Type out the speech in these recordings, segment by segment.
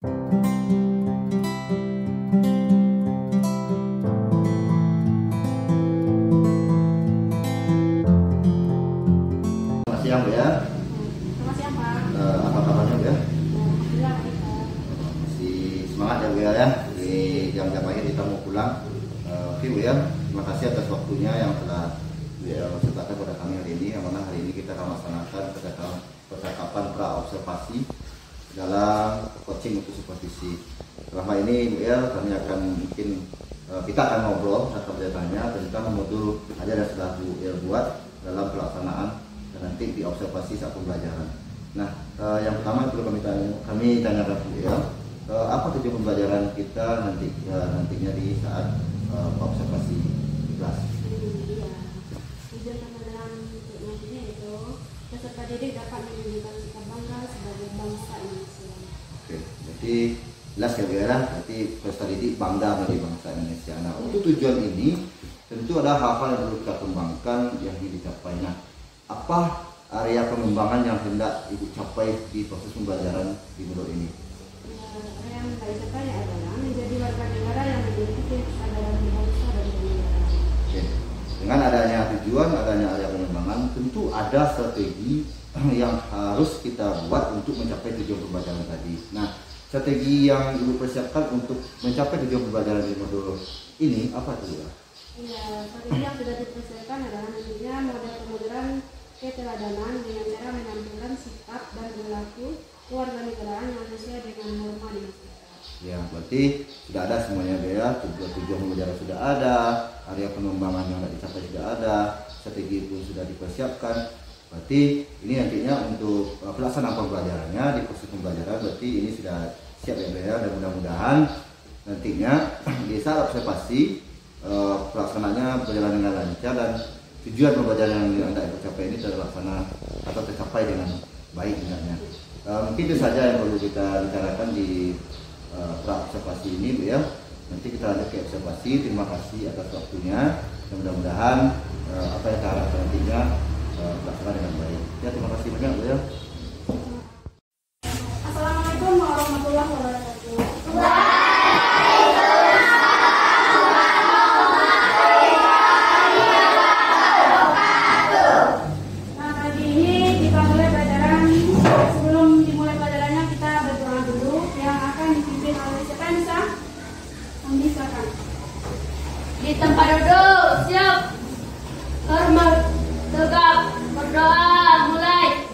Selamat siang Bu ya. Selamat siang Pak. Apa kabarnya Bu ya? Alhamdulillah kita. Masih semangat ya Bu ya. Di jam-jam akhir kita mau pulang. Oke Bu ya. Terima kasih atas waktunya yang telah sertakan pada kami hari ini. Yang mana hari ini kita akan melaksanakan percakapan pra-observasi dalam coaching untuk supervisi. Selama ini Bu ya, kami akan kita akan ngobrol atau bertanya tentang modul ajar yang sudah Bu ya buat dalam pelaksanaan dan nanti diobservasi saat pembelajaran. Nah, yang pertama perlu kami tanyakan Bu ya, apa tujuan pembelajaran kita nantinya di saat observasi di kelas? Iya. Tujuan pembelajaran untuk nantinya itu peserta didik dapat menunjukkan sikap bangga sebagai bangsa Indonesia. Oke, jadi jelas ya Bu ya, berarti peserta didik bangga menjadi bangsa Indonesia. Nah, untuk tujuan ini tentu ada hal-hal yang perlu kita kembangkan yang ingin dicapai. Nah, apa area pengembangan yang hendak Ibu capai di proses pembelajaran di modul ini? Area yang hendak dicapai adalah menjadi warga negara yang memiliki kesadaran berbangsa dan bernegara. Oke. Dengan adanya tujuan, adanya area pengembangan, tentu ada strategi yang harus kita buat untuk mencapai tujuan pembelajaran tadi. Nah, strategi yang Ibu persiapkan untuk mencapai tujuan pembelajaran di modul ini apa itu ya? Iya, strategi yang sudah dipersiapkan adalah nantinya model pembelajaran keteladanan dengan cara menampilkan sikap dan perilaku kewarganegaraan yang sesuai dengan norma di masyarakat. Ya, berarti sudah ada semuanya ya. Tujuan pembelajaran sudah ada, area pengembangan yang dicapai sudah ada, strategi pun sudah dipersiapkan. Berarti ini nantinya untuk pelaksanaan pembelajarannya di proses pembelajaran berarti ini sudah siap ya dan mudah-mudahan nantinya di saat observasi pelaksanaannya berjalan dengan lancar dan tujuan pembelajaran yang Anda capai ini terlaksana atau tercapai dengan baik sebenarnya. Mungkin itu saja yang perlu kita bicarakan di pra-observasi ini Bu ya. Nanti kita lanjut ke observasi. Terima kasih atas waktunya dan mudah-mudahan apa yang kita harapkan nantinya terlaksana dengan baik. Ya, terima kasih banyak Bu ya. Assalamualaikum warahmatullahi wabarakatuh. Nah, pagi ini kita mulai pelajaran. Sebelum dimulai pelajarannya kita berdoa dulu yang akan dipimpin oleh siapa yang bisa? Silakan. Di tempat duduk, siap. Hormat, tegap, berdoa, mulai.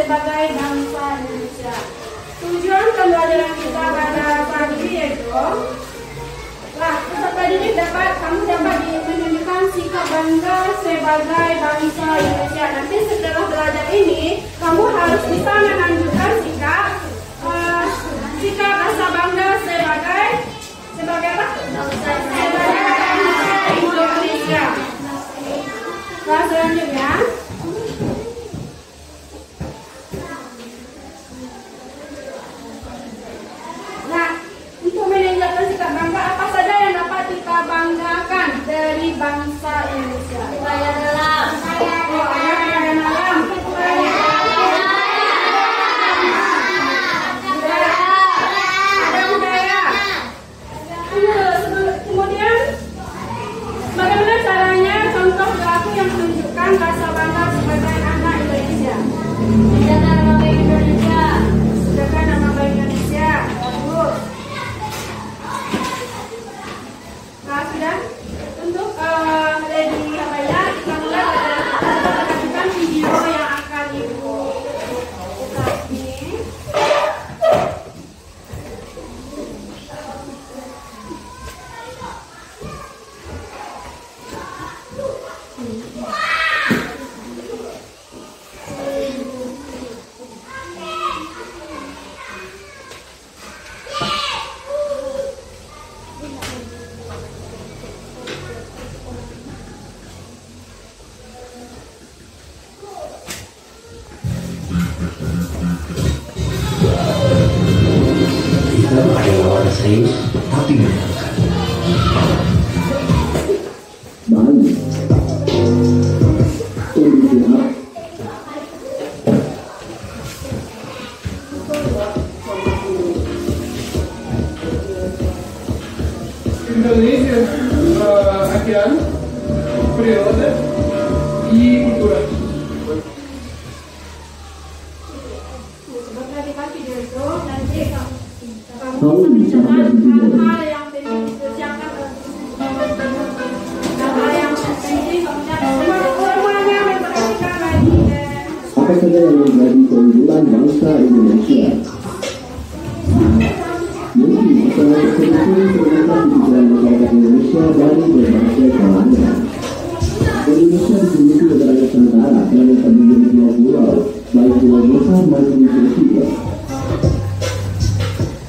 sebagai bangsa Indonesia. Tujuan pembelajaran kita pada pagi ini yaitu peserta didik kamu dapat menunjukkan sikap bangga sebagai bangsa Indonesia. Nanti setelah belajar ini, kamu harus bisa menunjukkan sikap rasa bangga sebagai apa? Sebagai bangsa Indonesia. Nah, selanjutnya. Nah, untuk menunjukkan sikap bangga, apa saja yang dapat kita banggakan dari bangsa Indonesia? Budaya dalam. Kemudian, bagaimana caranya contoh perilaku yang menunjukkan rasa bangga sebagai anak Indonesia? Menjaga nama baik Indonesia. Menjaga nama baik Indonesia. Bagus. Nah, sudah. Untuk ready apa-nya, kita mulai dengan video yang akan Ibu buka ini. Kita adalah lawan serius, tapi menyenangkan. Bali, Indonesia, ASEAN, periode y cultura. Seperti tadi video itu, nanti kamu Kamu bisa bisa menceritakan belajar hal yang dipersiapkan hal yang penting, semuanya memperhatikan lagi. apa saja yang menjadi keunggulan bangsa Indonesia? Mungkin masalah tersebut terletak di pikiran masyarakat Indonesia dari berbagai kalangan. Indonesia dimiliki negara Nusantara yang terdiri dari dua pulau, baik pulau besar maupun pulau kecil.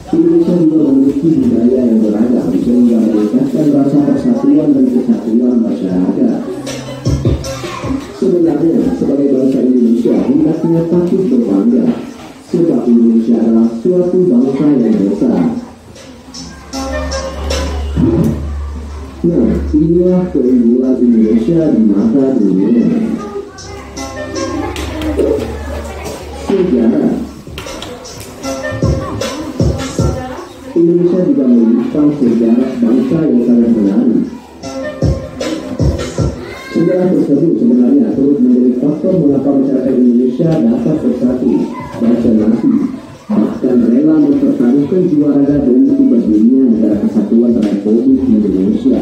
Indonesia juga memiliki budaya yang beragam sehingga meningkatkan rasa persatuan dan kesatuan masyarakat. Sebenarnya, sebagai bangsa Indonesia, hendaknya patut berbangga, sebab Indonesia adalah suatu bangsa yang besar. Nah, inilah keunggulan Indonesia di mata dunia. Sejarah. Indonesia juga menyimpan sejarah bangsa yang sangat menarik. Sejarah tersebut sebenarnya turut menjadi faktor mengapa masyarakat Indonesia dapat bersatu, bersenasi, bahkan rela mempertaruhkan jiwa raga demi berdirinya negara kesatuan Republik Indonesia.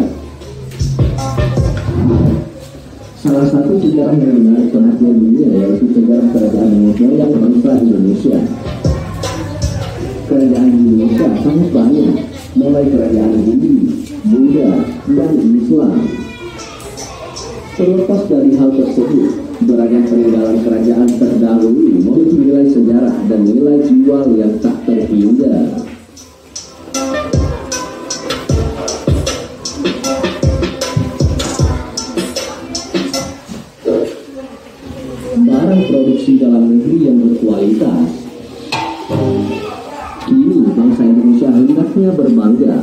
Salah satu sejarah yang menarik perhatian dunia yaitu sejarah kerajaan moyang bangsa Indonesia. Kerajaan Indonesia sangat banyak, mulai kerajaan Hindu, Buddha, dan Islam. Terlepas dari hal tersebut, beragam peninggalan kerajaan terdahulu memiliki nilai sejarah dan nilai jual yang tak terhingga. Barang produksi dalam negeri yang berkualitas. Kini bangsa Indonesia hendaknya berbangga,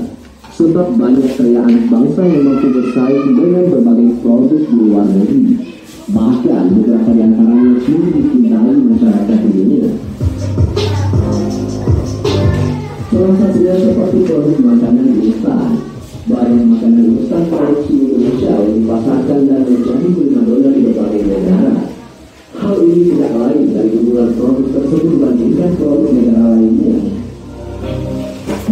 sebab banyak karya anak bangsa yang mampu bersaing dengan berbagai produk di luar negeri. Bahkan beberapa di antaranya kini dicintai masyarakat dunia. Salah satunya seperti produk makanan instan. Banyak makanan instan produksi Indonesia yang dipasarkan dan menjadi primadona di berbagai negara. Hal ini tidak lain dari keunggulan produk tersebut dibandingkan produk negara lainnya.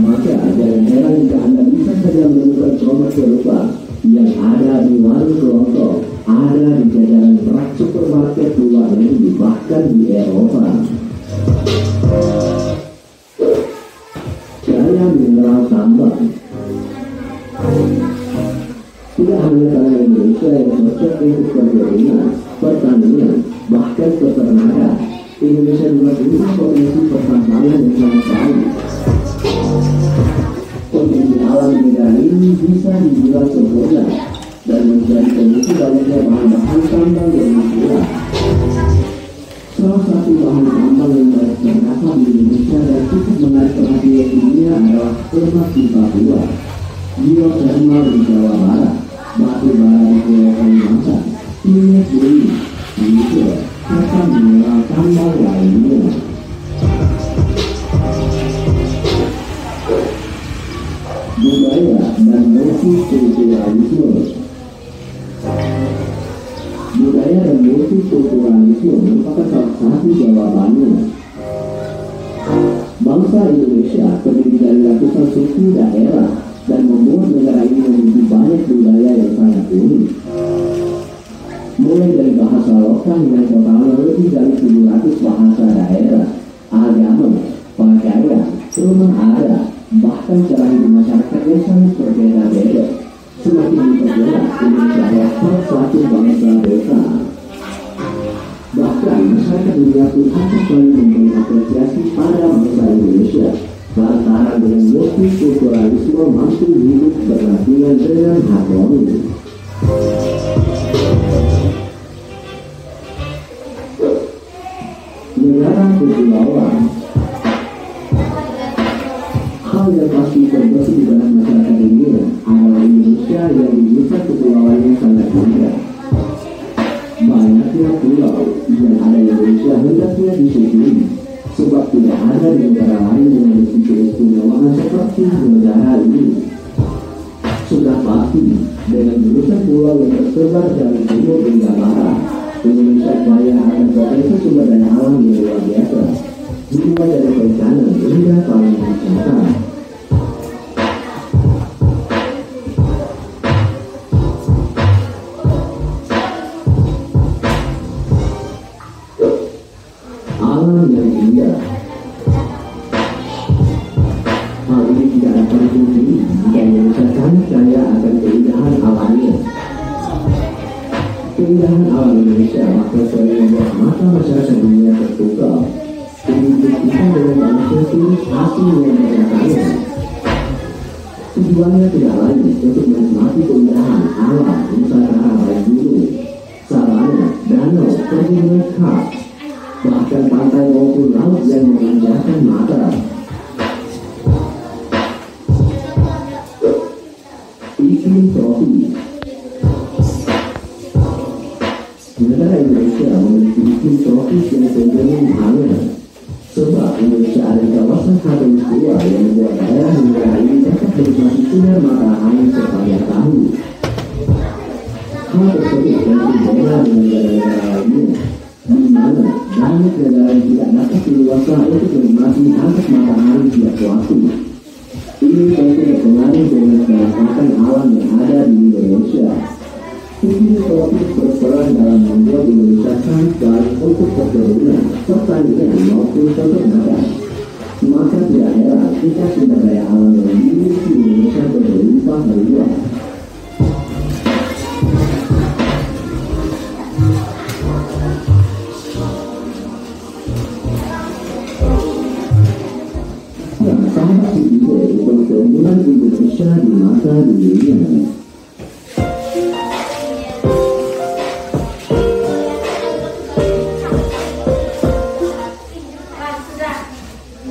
Maka jangan heran jika Anda bisa saja menemukan produk serupa yang ada di warung kelontong, ada di jajanan rak supermarket luar negeri, bahkan di Eropa. Daya mineral tambang. Tidak hanya tanah Indonesia yang cocok untuk perkebunan, pertanian, bahkan peternakan, Indonesia juga punya potensi pertambangan yang sangat baik. Potensi alam di negara ini bisa dibilang sempurna dan menjadi pemicu banyaknya bahan-bahan tambang yang murah. Salah satu bahan tambang yang banyak terdapat di Indonesia dan cukup menarik perhatian dunia adalah emas di Papua, geothermal di Jawa Barat, batu bara di Pulau Kalimantan, minyak bumi, nikel, serta mineral tambang lainnya. Budaya dan multikulturalisme. Budaya dan multikulturalisme merupakan salah satu jawabannya. Bangsa Indonesia terdiri dari ratusan suku daerah dan membuat negara ini memiliki banyak budaya yang sangat unik. Mulai dari bahasa lokal yang totalnya lebih dari 700 bahasa daerah, agama, pakaian, rumah adat, bahkan cara hidup masyarakat yang sangat berbeda-beda. Semakin diperjelas Indonesia adalah salah satu bangsa besar. Bahkan masyarakat dunia pun akan selalu memberi apresiasi pada bangsa Indonesia lantaran dengan multikulturalisme mampu hidup berdampingan dengan harmoni. Negara kepulauan. Hal yang pasti terbesit di dalam masyarakat dunia adalah Indonesia yang di pusat kepulauannya sangat indah. Banyaknya pulau yang ada di Indonesia hendaknya disyukuri, sebab tidak ada di negara lain yang memiliki keistimewaan seperti negara ini. Sudah pasti dengan jurusan pulau yang tersebar dari timur hingga barat, Indonesia kaya akan potensi sumber daya alam yang luar biasa, dimulai dari perikanan hingga pariwisata. Alam yang indah. Hal ini tidak dapat dipungkiri jika Indonesia sangat kaya akan keindahan alamnya. Keindahan alam Indonesia maka selalu membuat mata masyarakat dunia terbuka. Ini dibuktikan dengan banyaknya turis asing yang berdatangan. Tujuannya tidak lain untuk menikmati keindahan alam Nusantara baik gunung, savana, danau, perkebunan khas, bahkan pantai maupun laut yang memanjakan mata. Iklim tropis. Negara Indonesia memiliki iklim tropis yang cenderung hangat, sebab Indonesia ada kawasan khatulistiwa yang membuat daerah negara ini dapat menikmati sinar matahari sepanjang tahun. Hal tersebut tentu berbeda dengan negara-negara lainnya, di mana banyak negara yang tidak dapat leluasa untuk menikmati hangat matahari tiap waktu. Ini tentu berpengaruh dengan kemanfaatan alam yang ada di Indonesia. Iklim tropis berperan dalam membuat Indonesia sangat baik untuk perkebunan, pertanian maupun peternakan. Maka tidak heran jika sumber daya alam yang dimiliki Indonesia berlimpah ruah. Sahabat video untuk keunggulan Indonesia di mata dunia.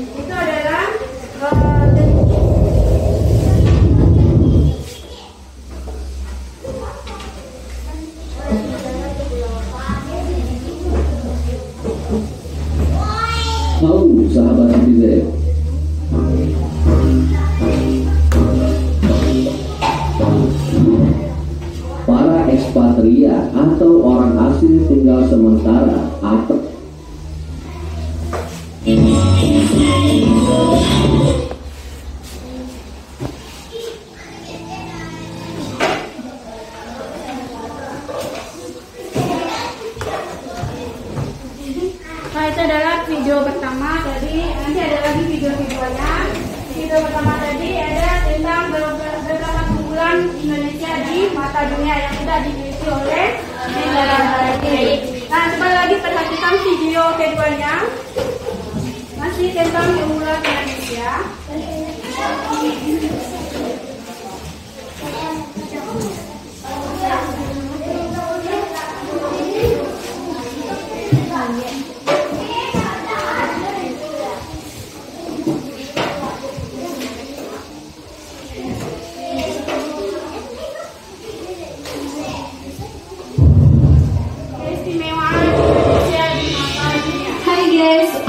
Itu adalah Halo sahabat video. Para ekspatria atau orang asing tinggal sementara atau Nah, itu adalah video pertama tadi, nanti ada lagi video-videonya. Video pertama tadi ada tentang beberapa keunggulan Indonesia di mata dunia yang tidak dimiliki oleh negara lain. Nah, coba lagi perhatikan video keduanya, masih tentang keunggulan Indonesia.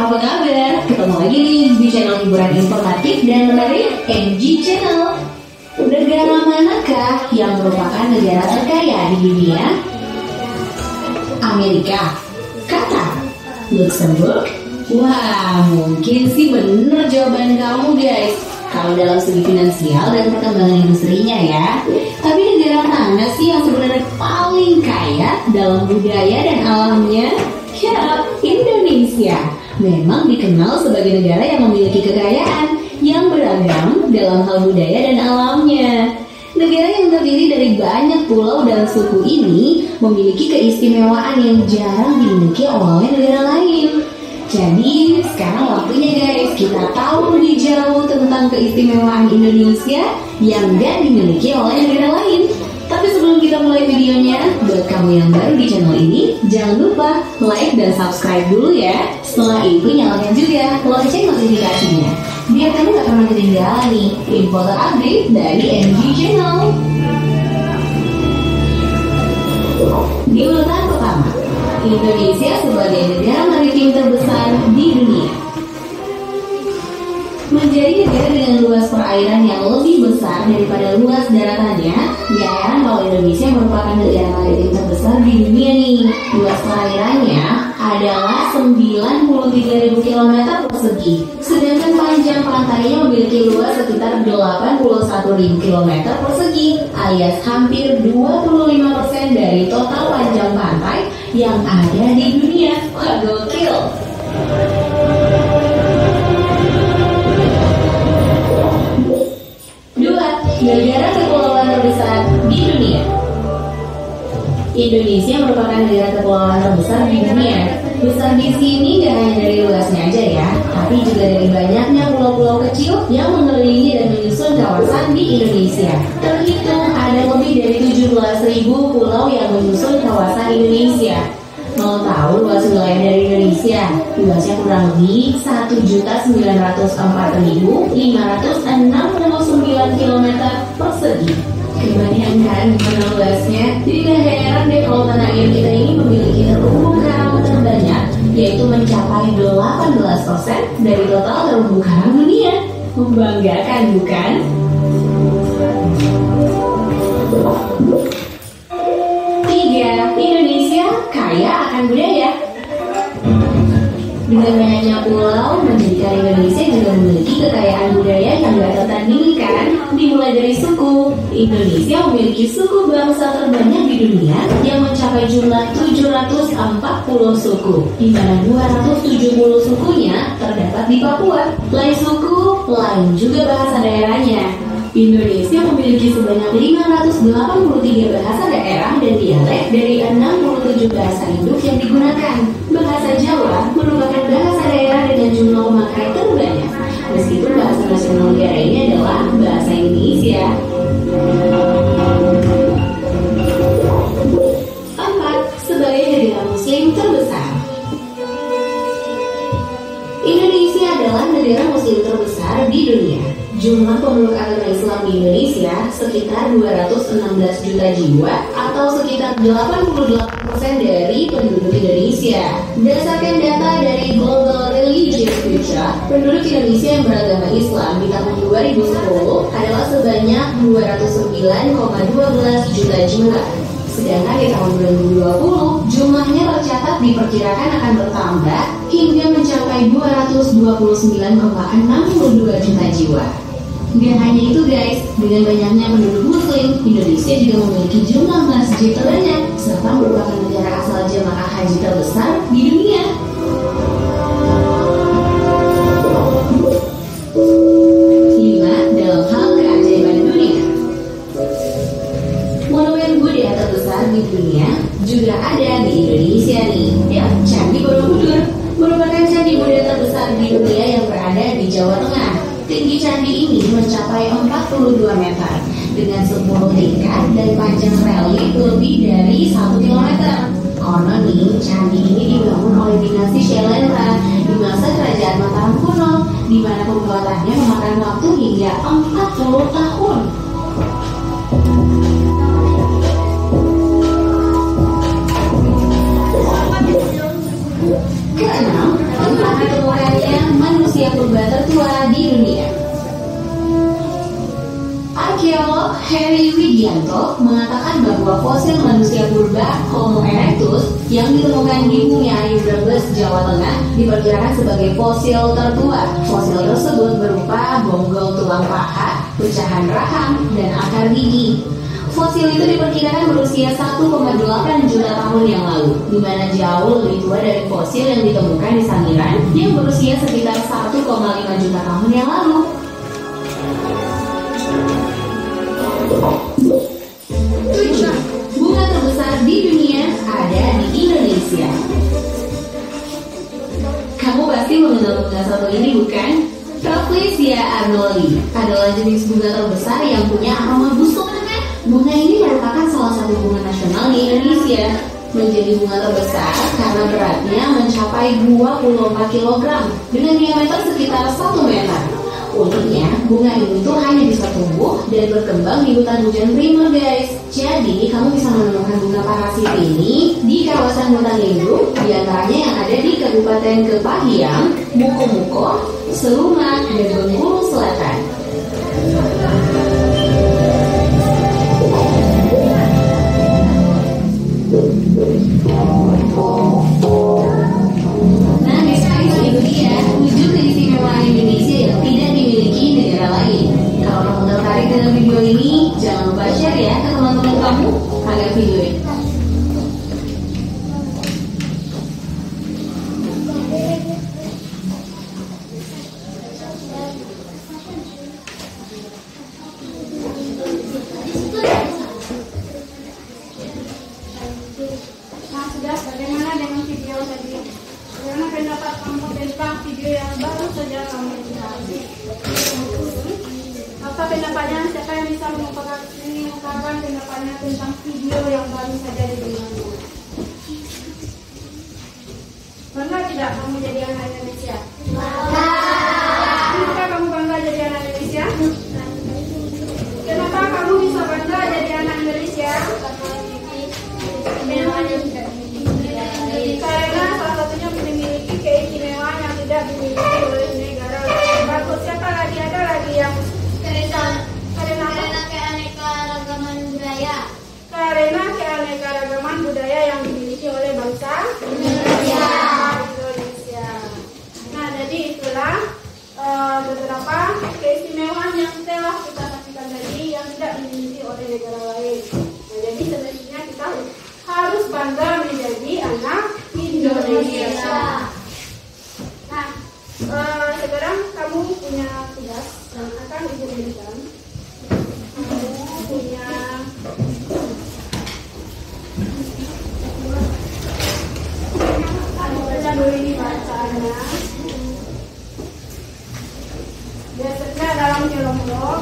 Apa kabar? Ketemu lagi nih di channel hiburan informatif dan menarik NG Channel. Negara manakah yang merupakan negara terkaya di dunia? Amerika, Qatar, Luxembourg? Wah, mungkin sih bener jawaban kamu guys, kalau dalam segi finansial dan perkembangan industrinya ya. Tapi negara mana sih yang sebenarnya paling kaya dalam budaya dan alamnya? Ya, Indonesia. Memang dikenal sebagai negara yang memiliki kekayaan yang beragam dalam hal budaya dan alamnya. Negara yang terdiri dari banyak pulau dan suku ini memiliki keistimewaan yang jarang dimiliki oleh negara lain. Jadi sekarang waktunya guys, kita tahu lebih jauh tentang keistimewaan Indonesia yang gak dimiliki oleh negara lain. Tapi sebelum kita mulai videonya, buat kamu yang baru di channel ini, jangan lupa like dan subscribe dulu ya. Setelah itu nyalakan juga lonceng notifikasinya, biar kamu gak pernah ketinggalan nih info terupdate dari NG Channel. Di urutan pertama, Indonesia sebagai negara maritim terbesar di dunia. Menjadi negara dengan luas perairan yang lebih besar daripada luas daratannya, gak heran kalau Indonesia merupakan negara maritim terbesar di dunia nih. Luas perairannya adalah 93.000 km persegi, sedangkan panjang pantainya memiliki luas sekitar 81.000 km persegi, alias hampir 25% dari total panjang pantai yang ada di dunia. Wah, gokil! Negara kepulauan terbesar di dunia. Indonesia merupakan negara kepulauan terbesar di dunia. Besar di sini gak hanya dari luasnya aja ya, tapi juga dari banyaknya pulau-pulau kecil yang mengelilingi dan menyusun kawasan di Indonesia. Terhitung ada lebih dari 17.000 pulau yang menyusun kawasan Indonesia. Mau tahu luas wilayah dari Indonesia? Luasnya kurang lebih 1.904.569 km persegi. Kebanyakan gimana luasnya? Jadi gak heran deh kalau tanah air kita ini memiliki terumbu karang terbanyak, yaitu mencapai 18% dari total terumbu karang dunia. Membanggakan bukan? Indonesia kaya akan budaya. Dengan banyaknya pulau, menjadikan Indonesia juga memiliki kekayaan budaya yang gak tertandingkan. Dimulai dari suku, Indonesia memiliki suku bangsa terbanyak di dunia yang mencapai jumlah 740 suku, di mana 270 sukunya terdapat di Papua. Lain suku, lain juga bahasa daerahnya. Indonesia memiliki sebanyak 583 bahasa daerah dan dialek dari 67 bahasa induk yang digunakan. Bahasa Jawa merupakan bahasa daerah dengan jumlah pemakai terbanyak, meskipun bahasa nasional negara ini adalah bahasa Indonesia. 4. Sebagai negara muslim terbesar. Indonesia adalah negara muslim terbesar di dunia. Jumlah pemeluk agama Islam di Indonesia sekitar 216 juta jiwa atau sekitar 88% dari penduduk Indonesia. Berdasarkan data dari Global Religious Future, penduduk Indonesia yang beragama Islam di tahun 2010 adalah sebanyak 209,12 juta jiwa. Sedangkan di tahun 2020, jumlahnya tercatat diperkirakan akan bertambah hingga mencapai 229,62 juta jiwa. Gak hanya itu guys, dengan banyaknya penduduk muslim, Indonesia juga memiliki jumlah masjid terbanyak serta merupakan negara asal jemaah haji terbesar di dunia. di dunia juga ada di Indonesia nih. Ya, Candi Borobudur merupakan candi modern terbesar di dunia yang berada di Jawa Tengah. Tinggi candi ini mencapai 42 meter dengan 10 tingkat dan panjang relief lebih dari 1 kilometer. Konon nih, candi ini dibangun oleh dinasti Syailendra di masa kerajaan Mataram kuno, di mana pembuatannya memakan waktu hingga 40 tahun. Keenam, tempat ditemukannya manusia purba tertua di dunia. Arkeolog Heri Widianto mengatakan bahwa fosil manusia purba Homo erectus yang ditemukan di Bumi Ayu Brebes, Jawa Tengah diperkirakan sebagai fosil tertua. Fosil tersebut berupa bonggol tulang paha, pecahan rahang, dan akar gigi. Fosil itu diperkirakan berusia 1,8 juta tahun yang lalu, di mana jauh lebih tua dari fosil yang ditemukan di Sangiran yang berusia sekitar 1,5 juta tahun yang lalu. 7. Bunga terbesar di dunia ada di Indonesia. Kamu pasti mengenal bunga satu ini, bukan? Rafflesia arnoldi adalah jenis bunga terbesar yang punya aroma busuk. Bunga ini merupakan salah satu bunga nasional di Indonesia. Menjadi bunga terbesar karena beratnya mencapai 24 kg dengan diameter sekitar 1 meter. Uniknya, bunga ini tuh hanya bisa tumbuh dan berkembang di hutan hujan primer, guys. Jadi, kamu bisa menemukan bunga parasit ini di kawasan hutan lindung, di antaranya yang ada di Kabupaten Kepahiang, Mukomuko, Serumak, dan Bengkulu Selatan. Nah, guys, itu dia 7 keistimewaan Indonesia yang tidak dimiliki negara lain. Kalau kamu tertarik dengan video ini, jangan lupa share ya ke teman-teman kamu agar video ini. Nah, sudah bagaimana dengan video tadi? Bagaimana pendapat kamu tentang video yang baru saja kamu lihat? Apa pendapatnya? Siapa yang bisa mengungkapkan pendapatnya tentang video yang baru saja dibuat? Bangga tidak kamu jadi anak Indonesia? Kenapa kamu bangga jadi anak Indonesia? Kenapa kamu bisa bangga jadi anak Indonesia? Karena salah satunya memiliki keistimewaan yang tidak dimiliki oleh negara lain. Bagus, siapa lagi? Ada lagi yang karena keanekaragaman budaya. Karena keanekaragaman budaya yang dimiliki oleh bangsa Indonesia. Nah, jadi itulah beberapa keistimewaan yang telah kita saksikan tadi yang tidak dimiliki oleh negara lain. Nah, jadi semestinya kita harus bangga menjadi anak Indonesia. Nah, sekarang kamu punya tugas yang akan ibu berikan. Kamu punya baca dulu ini bacaannya. Biasanya dalam kelompok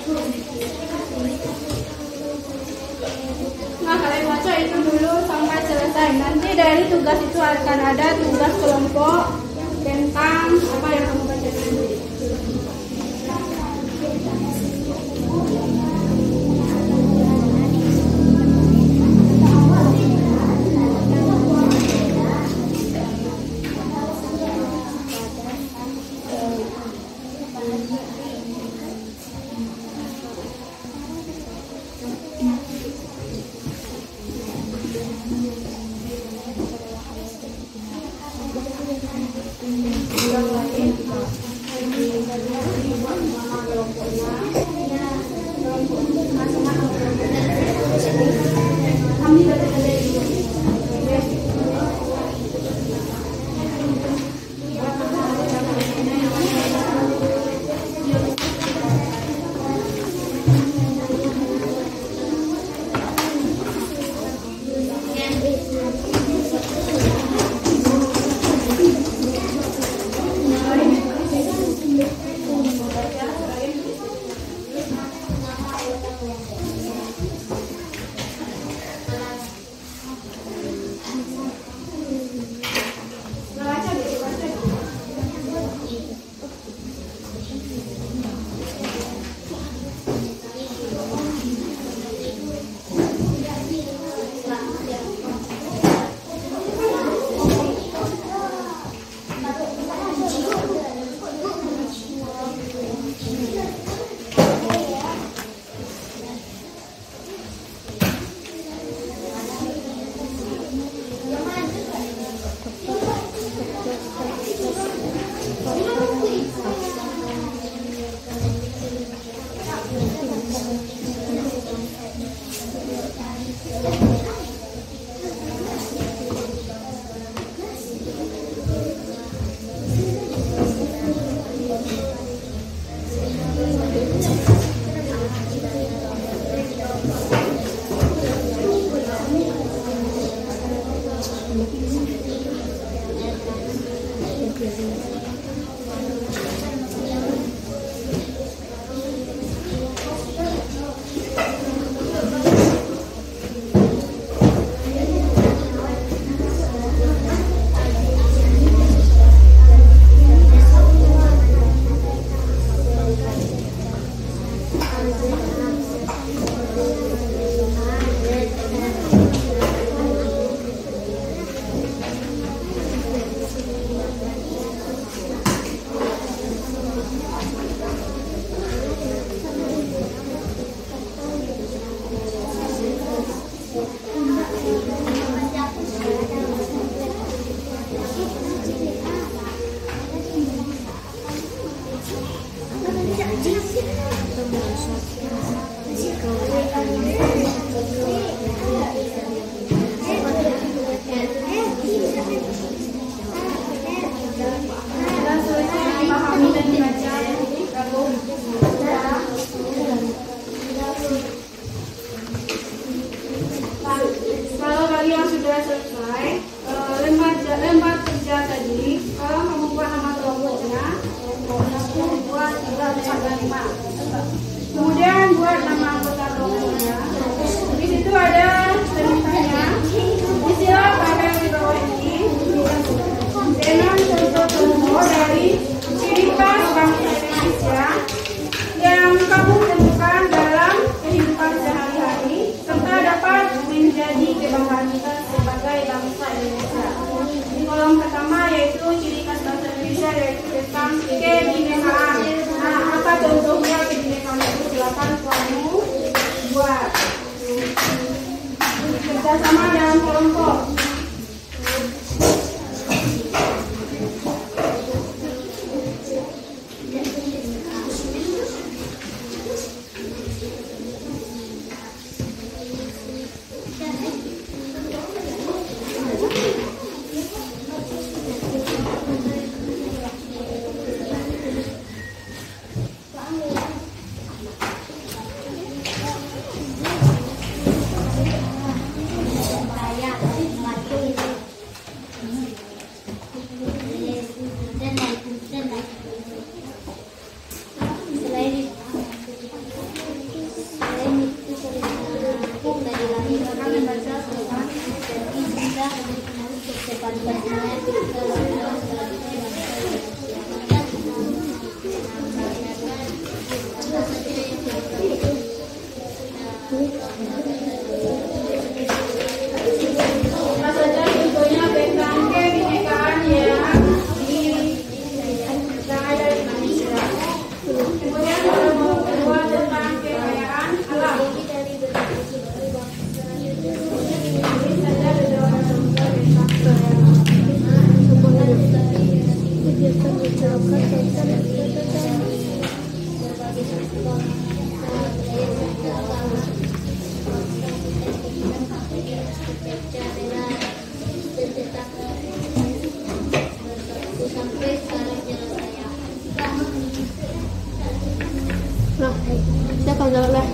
Nah, kalian baca itu dulu sampai selesai. Nanti dari tugas itu akan ada tugas kelompok tentang apa yang kamu baca nanti. Kalau kalian sudah selesai lembar kerja tadi, kalau kamu buat nama kelompoknya 1, 2, 3, 4, dan 5. Kemudian buat nama anggota kelompoknya. Di situ ada perintahnya. Isilah pada di bawah ini dengan contoh-contoh dari ciri khas bangsa Indonesia yang kamu temukan dalam kehidupan sehari-hari serta dapat menjadi kebanggaan kita sebagai bangsa Indonesia. Di kolom pertama yaitu ciri khas bangsa Indonesia yaitu tentang kebinekaan. Nah, apa contohnya kebinekaan itu? Silakan kamu buat kerjasama dalam kelompok. Saya kalau jawab lah.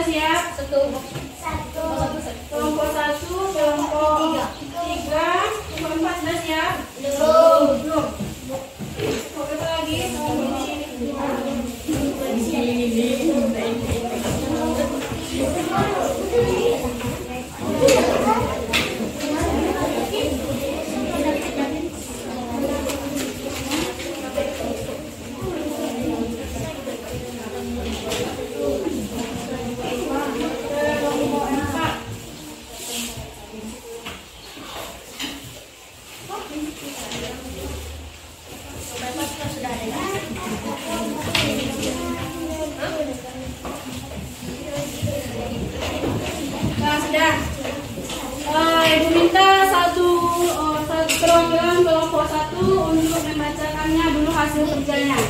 sudah siap? Kelompok 1, kelompok 3, kelompok 4 sudah siap? Belum. Oke, lagi. Nah, sudah. Ibu minta satu perwakilan kelompok 1 untuk membacakannya dulu hasil kerjanya.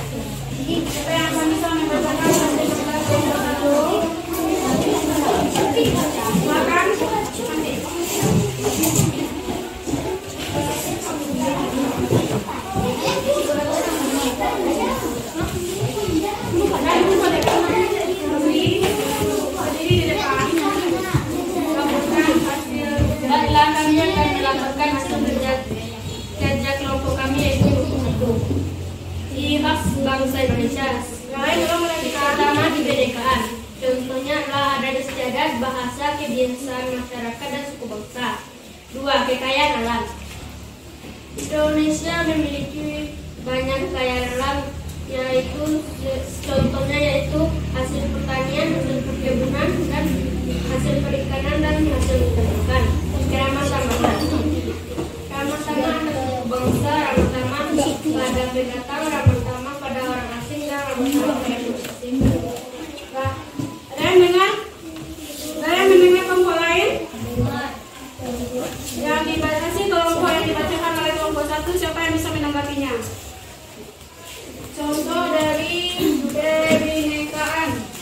Siapa yang akan bisa membacakan hasil kerja kelompok 1? Silakan. Melaporkan hasil kerja kelompok kami yaitu ciri khas bangsa Indonesia. Pertama, kebinekaan. Contohnya adalah adanya istiadat, bahasa, kebiasaan masyarakat dan suku bangsa. 2. Kekayaan alam. Indonesia memiliki banyak kekayaan alam, yaitu contohnya yaitu hasil pertanian, hasil perkebunan, dan hasil perikanan dan hasil peternakan. Ramah tamah. Ramah tamah adalah bangsa, ramah tamah pada pendatang, ramah tamah pada orang asing, dan ramah tamah pada asing. Nah, ada yang dengar? Ada yang mendengar kelompok lain? Yang dibatasi kelompok yang dibacakan oleh kelompok 1, siapa yang bisa menanggapinya? Contoh dari kebinekaan.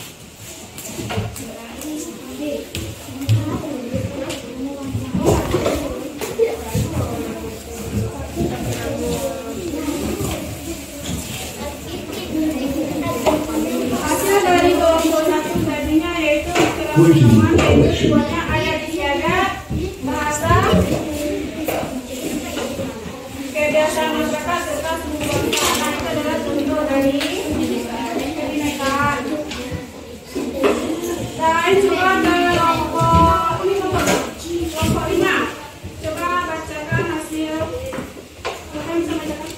Hasil dari kelompok 1 tadinya yaitu keragaman, banyak ayat istiadat, bahasa, kebiasaan masyarakat serta suku bangsa. Nah, itu adalah contoh dari kebinekaan. Dan coba kelompok 5. Coba bacakan hasil. Siapa yang bisa bacakan?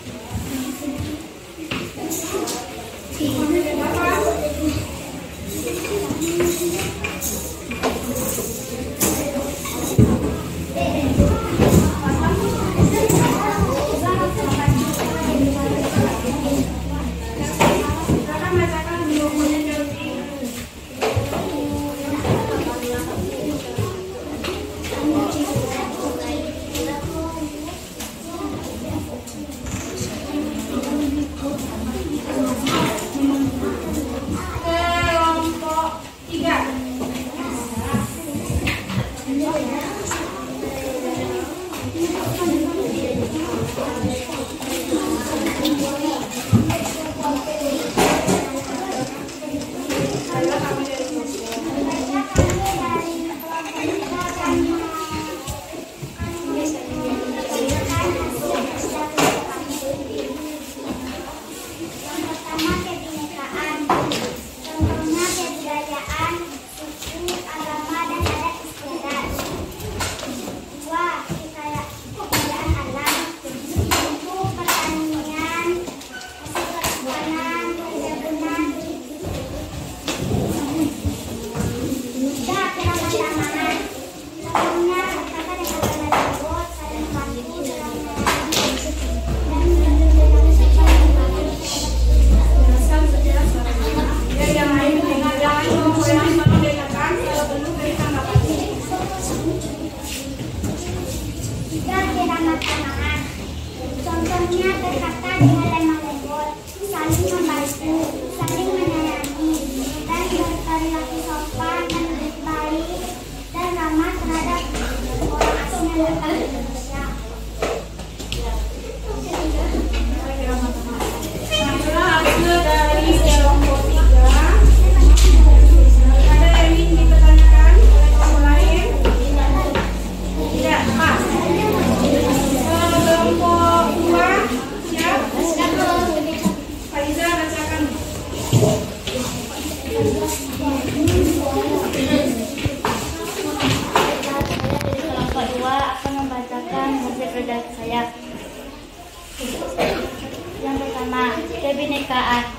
kebinekaan.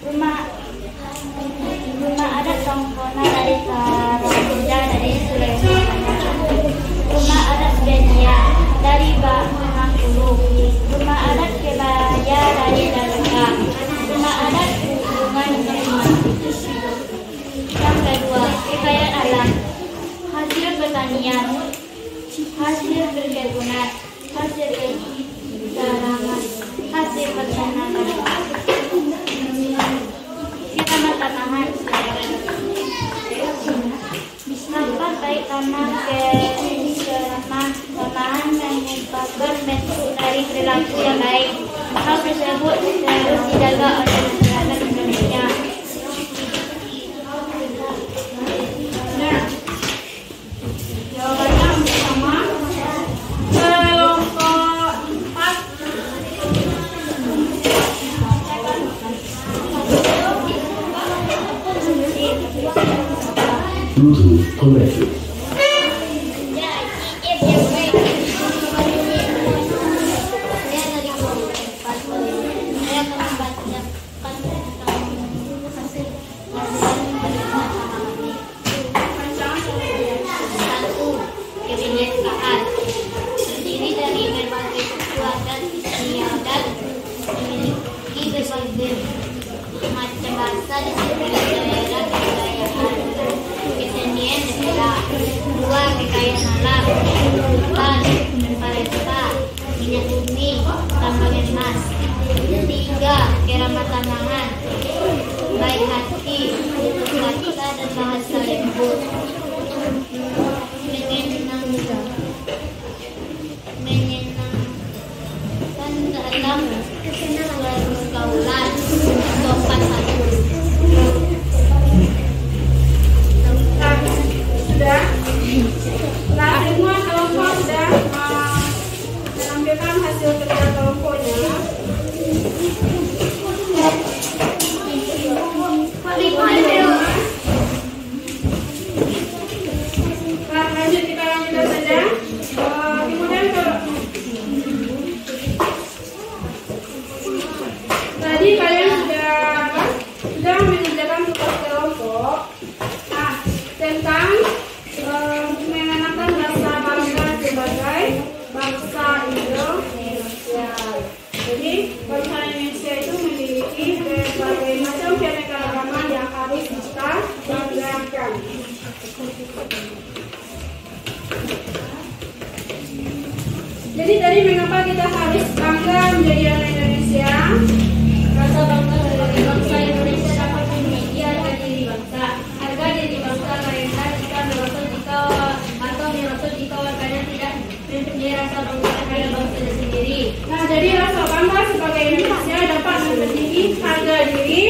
Rumah adat Tongkona dari Karakuda dari Sulawesi. Rumah adat Benia dari Bengkulu. Rumah adat Kebaya dari Daleka. Rumah adat Hubungan Nerima. Yang kedua, kekayaan alam. Hasil pertanian, hasil perkebunan, hasil tanaman, hasil pertanaman. Tanaman. Sampah baik tanah ke tanaman menyebabkan bentuk dari perilaku yang baik. Hal tersebut harus dijaga oleh masyarakat Indonesia. Nah, jawabannya sama. Kelompok 4. Bluetooth connected. Kebinekaan terdiri dari berbagai kekuatan istiadat, memiliki berbagai macam bahasa di setiap daerah kebudayaan, kesenian negara. 2. Kekayaan alam, hutan, pariwisata, minyak bumi, tambang emas. 3. Keramatan tangan, baik hati, tutur kata dan bahasa lembut. Menyenangkan dalam pergaulan. Sopan santun. Sudah? Setelah semua kelompok sudah menampilkan hasil kerja kelompoknya. Lanjut, kita lanjutkan saja. Kemudian tadi kalian sudah mengerjakan tugas kelompok. Nah, tentang mengenalkan bahasa bangsa sebagai bangsa Indonesia. Jadi bangsa Indonesia itu memiliki berbagai macam keanekaragaman yang harus kita banggakan. Jadi tadi mengapa kita harus bangga menjadi anak Indonesia? Rasa bangga sebagai bangsa Indonesia dapat memiliki harga diri bangsa. Harga diri bangsa lahirkan jika merosot atau merosot jika warganya tidak mempunyai rasa bangga terhadap bangsa sendiri. Nah, jadi rasa bangga sebagai Indonesia dapat memiliki harga diri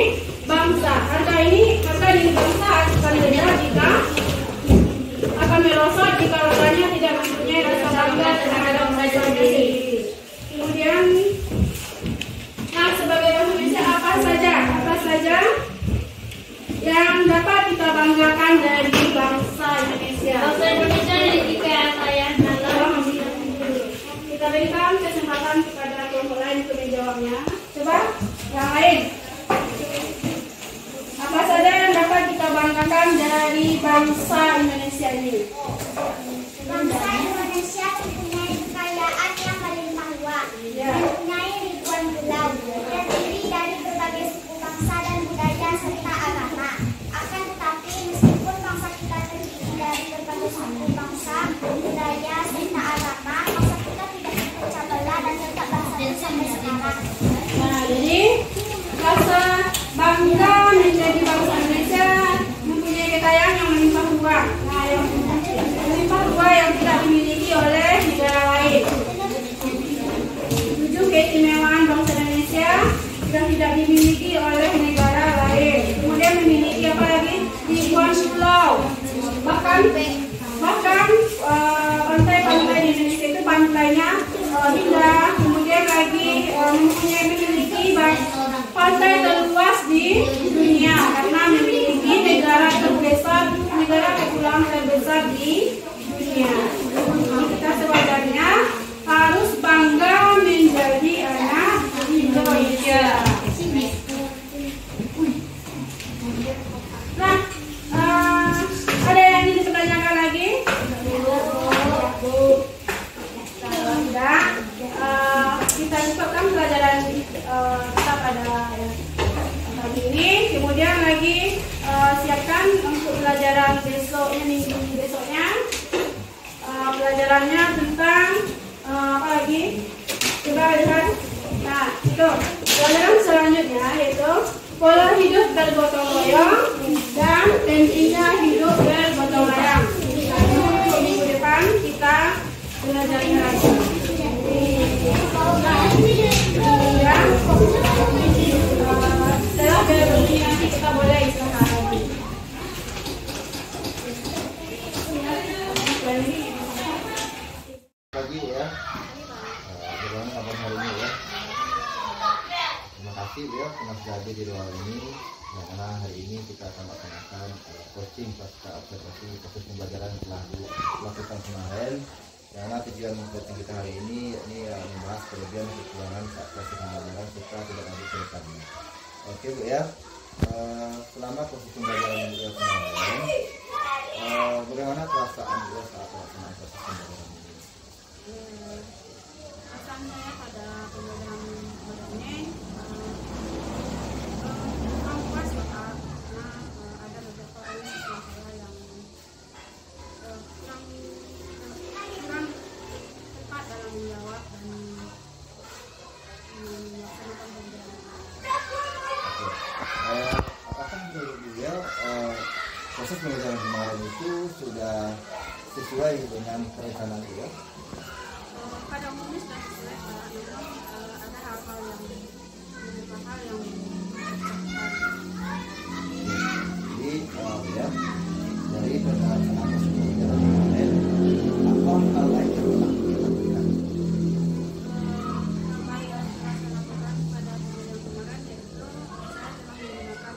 bangsa. Harga diri bangsa akan beda jika akan merosot jika warganya tidak mempunyai rasa bangga terhadap bangsa sendiri. Kemudian, nah, sebagai bangsa Indonesia apa saja yang dapat kita banggakan dari bangsa Indonesia? Bangsa Indonesia memiliki kekayaan alam. Kita berikan kesempatan kepada kelompok lain untuk menjawabnya. Coba yang lain. Apa saja yang dapat kita banggakan dari bangsa Indonesia ini? Bangsa Indonesia mempunyai kekayaan yang melimpah ruah, mempunyai ribuan pulau, terdiri dari berbagai suku bangsa dan budaya serta agama. Akan tetapi meskipun bangsa kita terdiri dari berbagai suku bangsa, budaya serta agama, bangsa kita tidak terpecah belah dan tetap bersatu sampai sekarang. Nah, jadi rasa bangga menjadi bangsa Indonesia mempunyai kekayaan yang melimpah ruah. Nah, yang melimpah ruah yang tidak dimiliki oleh negara lain. 7 keistimewaan bangsa Indonesia yang tidak dimiliki oleh negara lain. Kemudian memiliki apa lagi? Ribuan pulau. Bahkan pantai-pantai di Indonesia itu pantainya indah. Kemudian lagi memiliki pantai terluas di dunia karena memiliki negara kepulauan terbesar di dunia. Kita sewajarnya harus bangga menjadi anak Indonesia. tetap ada pagi ini. Kemudian lagi siapkan untuk pelajaran besoknya, minggu besoknya. Pelajarannya tentang apa lagi? Coba lihat. Nah, itu pelajaran selanjutnya yaitu pola hidup bergotong royong dan pentingnya hidup bergotong royong. Untuk minggu depan kita belajarnya lagi. Ya, setelah berhenti nanti kita boleh istirahat lagi. Pagi ya. Bagaimana kabar hari ini ya? Terima kasih ya karena sudah hadir di ruang ini. Karena hari ini kita akan melaksanakan coaching pasca observasi proses pembelajaran yang telah dilakukan kemarin. Karena tujuan coaching kita hari ini membahas kelebihan kekurangan saat proses pembelajaran serta tidak lanjut ke depannya. Oke Bu ya. Selama proses pembelajaran yang juga kemarin, bagaimana perasaan Bu saat pelaksanaan proses pembelajaran ini? Perasaan saya pada pembelajaran ini puas ya Kak, karena ada beberapa siswa saya yang kurang tepat dalam menjawab dan melaksanakan pembelajaran. Apakah menurut dia proses pembelajaran kemarin itu sudah sesuai dengan perencanaan dia? Pada umumnya sudah sesuai Kak, memang ada hal-hal yang Jadi ya dari pelaksanaan proses pembelajaran kemarin, apa hal lain yang telah dilakukan? terbaik yang telah saya lakukan pada pembelajaran kemarin yaitu saya telah menggunakan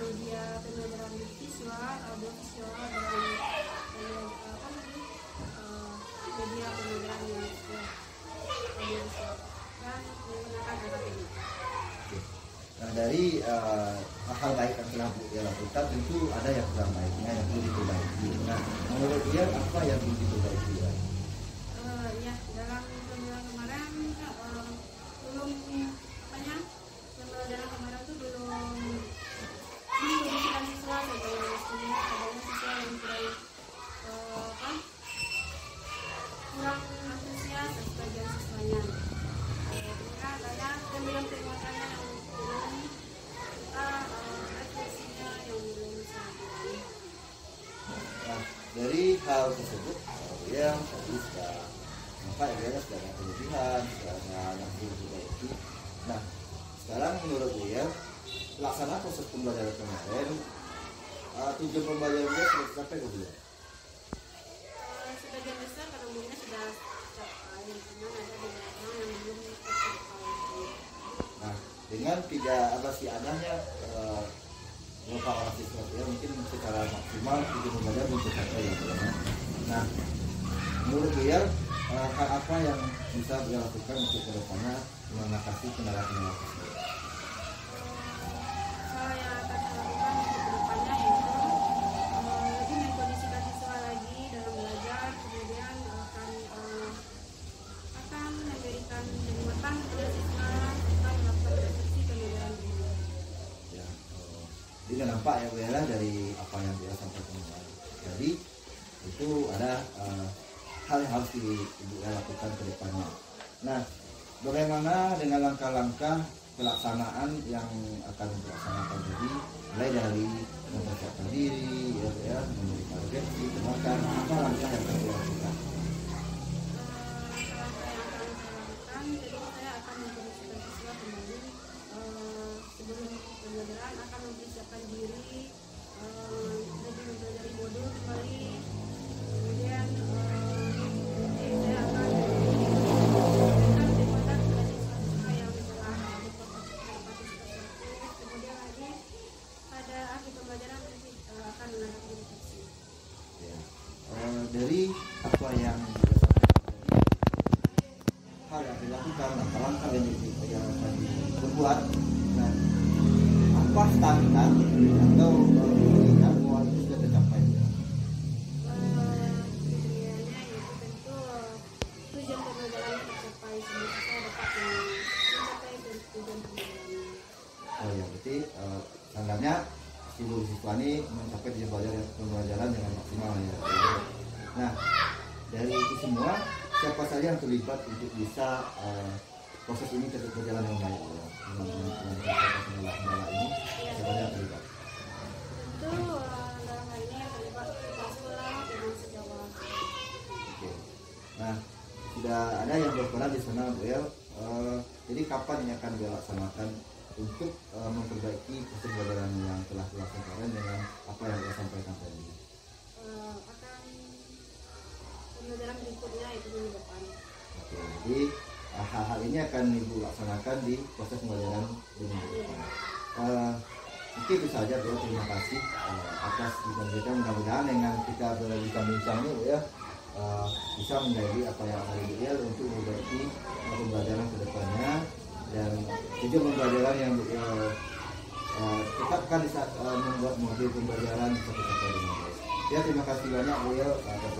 media pembelajaran visual, audio visual dalam media pembelajaran yang audio visual dan menggunakan alat ini. Nah dari hal baik yang telah dia lakukan tentu ada yang kurang baiknya yang perlu diperbaiki. Nah menurut dia apa yang perlu diperbaiki? Ya dalam pembelajaran kemarin belum pembelajaran kemarin itu belum mengkondisikan siswa sebagai mestinya adanya siswa yang kurang antusias sebagian siswanya. Sehingga adanya penguatannya yang belum refleksinya yang belum bisa dilakukan. Nah dari hal tersebut ya tadi sudah nampak ya sudah ada kelebihan, sudah ada yang perlu diperbaiki. Nah sekarang menurut dia pelaksanaan proses pembelajaran kemarin tujuan pembelajaran dia sudah sampai ke belum? Sebagian besar pada umumnya sudah tercapai, namun ada beberapa yang belum tercapai. Nah dengan tidak adanya beberapa orang siswa ya mungkin secara maksimal tujuan pembelajaran belum tercapai ya. Nah menurut dia hal apa yang bisa dia lakukan untuk kedepannya mengatasi kendala-kendala tersebut? Hal yang akan saya lakukan untuk kedepannya yaitu lebih mengkondisikan siswa lagi dalam belajar, kemudian akan memberikan penguatan kepada siswa serta melakukan refleksi pembelajaran ini. Ya, jadi nampak ya Bu ya dari apa yang dia sampaikan kemarin. Jadi itu ada hal yang harus Ibu lakukan ke depannya. Nah, bagaimana dengan langkah-langkah pelaksanaan yang akan dilaksanakan tadi, mulai dari mempersiapkan diri, ya, memberikan refleksi, makan, apa langkah yang akan dilakukan? Jadi saya akan mempersiapkan siswa kembali sebelum pembelajaran akan mempersiapkan diri, lebih mempelajari modul kembali, kemudian saya akan memberikan penguatan kepada siswa-siswa yang telah berpartisipasi aktif, kemudian lagi pada akhir pembelajaran akan melakukan refleksi. Ya. Dari apa yang disampaikan tadi, hal yang dilakukan, langkah-langkah yang akan diperbuat, nah, apa standar atau jadwal itu sudah tercapai? Kriterianya yaitu tentu tujuan pembelajaran tercapai, semua siswa dapat mencapai tujuan pembelajaran. berarti standarnya seluruh siswa ini mencapai jam pembelajaran dengan maksimal ya. Nah, dari itu semua siapa saja yang terlibat untuk bisa proses ini tetap berjalan dengan baik ya. Kendala ini siapa saja yang terlibat? Itu dalam hal ini yang terlibat kepala sekolah dengan sejawat. Oke. Nah, sudah ada yang berperan di sana Bu El. Jadi kapan ini akan dilaksanakan untuk memperbaiki proses pembelajaran yang telah dilaksanakan dengan apa yang saya sampaikan tadi? Akan pembelajaran berikutnya itu minggu depan. Oke, jadi hal-hal ini akan Ibu laksanakan di proses pembelajaran di minggu depan. Mungkin itu saja Bu, terima kasih atas bincang kita. Mudah-mudahan dengan kita berbincang-bincang ini Bu ya bisa menjadi apa yang akan ideal untuk memperbaiki pembelajaran ke depannya dan tujuan pembelajaran yang tetapkan di saat membuat modul pembelajaran seperti apa ini. Ya, terima kasih banyak Bu ya atas